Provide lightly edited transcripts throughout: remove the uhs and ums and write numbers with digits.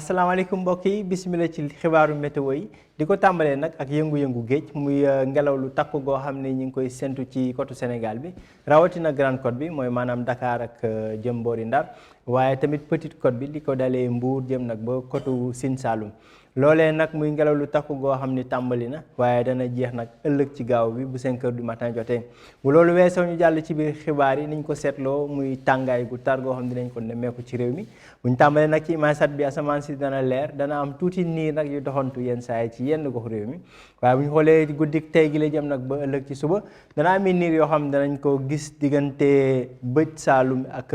asalaamaaleykum mbokk yi bisimilah ci xibaaru météo yi di ko tàmbalee nag ak yëngu-yëngu géej muy ngelaw lu takku goo xam ne ñu ngi koy séntu ci côte Sénégal bi rawatina Grande Côte bi mooy maanaam Dakar ak jëm boori Ndar waaye tamit Petite Côte bi li ko dalee Mbour jëm nag ba côte Sine Saloum loolee nag muy ngelaw lu takku goo xam ni tàmbali na waaye dana jeex nag ëllëg ci gaaw bi bu 5 heures du matin jotee bu loolu weesoo ñu jàll ci biir xibaar yi niñ ko seetloo muy tàngaay gu tar goo xam ne dinañ ko nemmeeku ci réew mi buñ tàmbalee nag ci imaasat bi asamaan si dana leer dana am tuuti niir nag yu doxantu yenn saa yi ci yenn gox réew mi waaye bu ñu xoolee guddik tey gi la jëm nag ba ëllëg ci suba dana am niir yoo xam ne danañ ko gis diggante bëj Saalum ak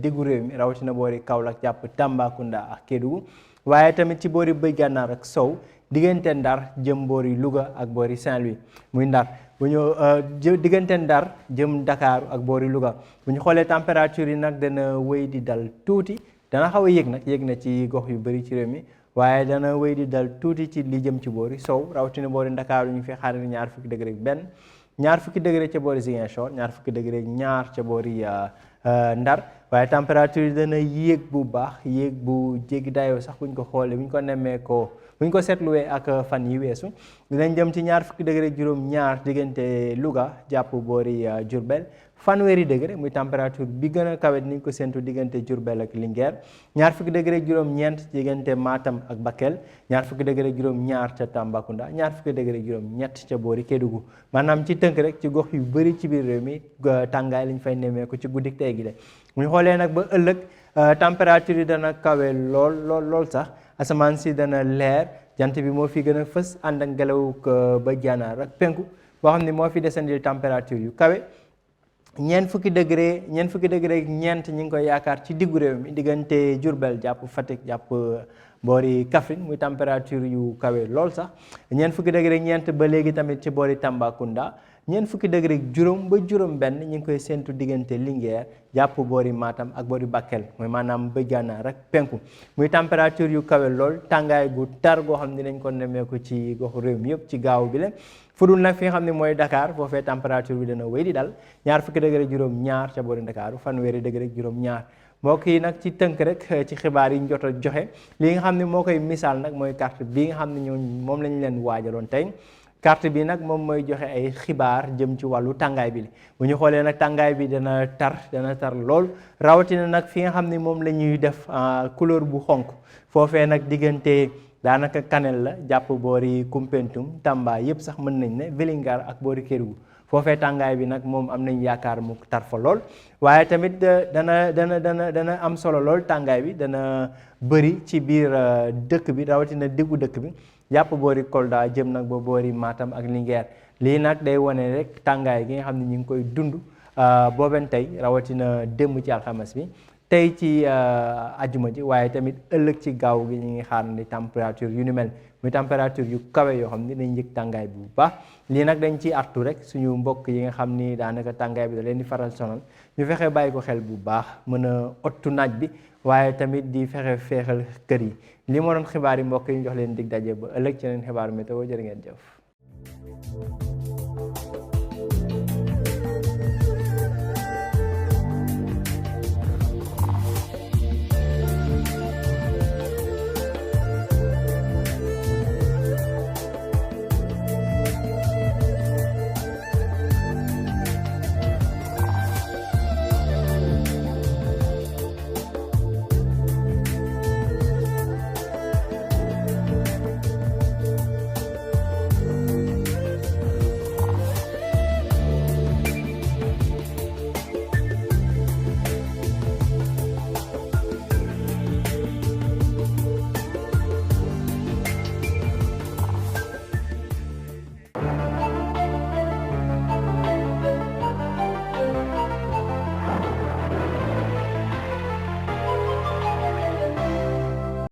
diggu réew mi rawatina boori Kaolack jàpp Tambacounda ak Kédougou waaye tamit ci boori bëj gànnaar ak sow diggante Ndar jëm boori Louga ak boori Saint-Louis muy Ndar bu ñu diggante Ndar jëm Dakar ak boori Louga bu ñu xoolee température yi nag dana wéy di dal tuuti dana xaw a yéeg nag yéeg na ci gox yu bëri ci réew mi waaye dana wéy di dal tuuti ci li jëm ci boori sow rawatina boori Dakar ñu fi xaar 20 degré ak benn 20 degré ca boori Ziguinchor 20 degré ak ñaar ca boori Ndar waaye température yi dana yéeg bu baax yéeg bu jéggi dayoo sax buñ ko xoolee buñ ko nemmee ko buñ ko seetluwee ak fan yi weesu dinañ jëm ci 20 degré ak juróom-ñaar diggante Louga jàpp boori Diourbel fanweeri degré muy température bi gën a kawe ni ñu ko séntu diggante Diourbel ak Linguère 20 degré ak juróom-ñeent diggante Matam ak Bakel 20 degré ak juróom-ñaar ca Tambacounda 20 degré ak juróom-ñett ca boori Kédougou maanaam ci tënk rek ci gox yu bëri ci biir réew mi tàngaay lañ fay nemmeeku ci guddik tey gi de bu ñu xoolee nag ba ëllëg température yi dana kawe lool sax asamaan si dana leer jant bi moo fi gën a fës ànd ak ngelaw ba gànnaar ak penku boo xam ne moo fi desandi température yu kawe ñeent fukki degré ak ñeent ñi ngi koy yaakaar ci diggu réew mi diggante Diourbel jàpp Fatick jàpp boori Kaffrine muy température yu kawe lool sax ñeent fukki degré ak ñeent ba léegi tamit ci boori Tambacounda ñeent fukki degré ak juróom ba juróom benn ñi ngi koy séntu diggante Linguère jàpp boori Matam ak boori Bakel mooy maanaam bëj gànnaar ak penku muy température yu kawe lool tàngaay gu tar goo xam ne dinañ ko nemmeeku ci goxu réew mi yëpp ci gaaw bi la fudul nag fi nga xam ne mooy Dakar foofee température bi dana wéy di dal 20 degré juróom-ñaar ca boori Dakar fanweeri degré juróom-ñaar mbokk yi nag ci tënk rek ci xibaar yi ñu jot a joxe li nga xam ne moo koy misaal nag mooy carte bi nga xam ne ñoom moom lañ leen waajaloon tey carte bi nag moom mooy joxe ay xibaar jëm ci wàllu tàngaay bi bu ñu xoolee nag tàngaay bi dana tar lool rawatina nag fi nga xam ne moom la ñuy def couleur bu xonk foofee nag diggante daanaka Kanel la jàpp boori Koumpentoum Tamba yëpp sax mën nañ ne Vélingara ak boori Kédougou foofee tàngaay bi nag moom am nañ yaakaar mu tar fa lool waaye tamit dana am solo lool tàngaay bi dana bëri ci biir dëkk bi rawatina diggu dëkk bi jàpp boori Kolda jëm nag ba boori Matam ak Linguère lii nag day wane rek tàngaay gi nga xam ne ñu ngi koy dund booben tey rawatina démb ci alxames bi tey ci ajuma ji waaye tamit ëllëg ci gaaw gi ñu ngi xaar ni température yu ni mel muy température yu kawe yoo xam ni dañ yëg tàngaay bi bu baax lii nag dañ ciy artu rek suñu mbokk yi nga xam ni daanaka tàngaay bi da leen di faral sonal ñu fexe bàyyi ko xel bu baax mën a ottu naaj bi waaye tamit di fexe feexal kër yi li moo doon xibaar yi mbokk yi ñu jox leen dig daje ba ëllëg ci leen xibaaru météo jërë ngeen jëf